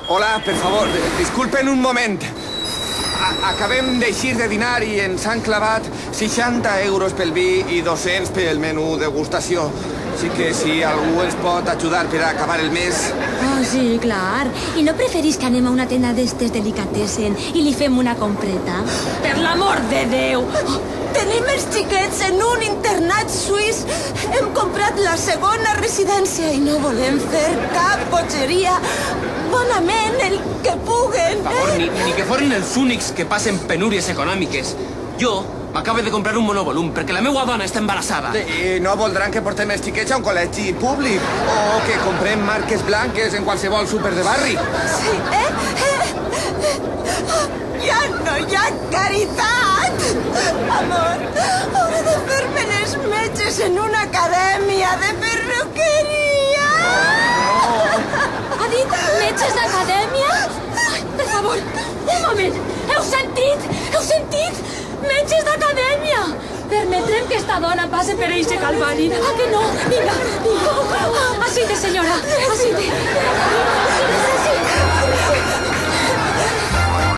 Hola, per favor, disculpen un moment. Acabem d'eixir de dinar i ens han clavat 60 euros pel vi i 200 pel menú degustació. Així que si algú ens pot ajudar per acabar el mes... Oh, sí, clar. I no preferís que anem a una tenda d'estes delicatessen i li fem una compreta? Per l'amor de Déu! Tenim els xiquets en un internat suís. Hem comprat la segona residència i no volem fer cap bogeria. Bonament, el que puguen. Per favor, ni que foren els únics que passen penúries econòmiques. Jo m'acabo de comprar un monovolum perquè la meva dona està embarassada. I no voldran que portem els xiquets a un col·legi públic o que comprem marques blanques en qualsevol súper de barri. Sí, Ja no hi ha caritat! Amor, hauré de fer-me les metges en una acadèmia de perruqueria! Ha dit metges d'acadèmia? Ai, per favor, un moment. Heu sentit? Heu sentit? Metges d'acadèmia! Permetrem que esta dona passe per eixe calvari. Ah, que no? Vinga, vinga. Así, senyora. Así.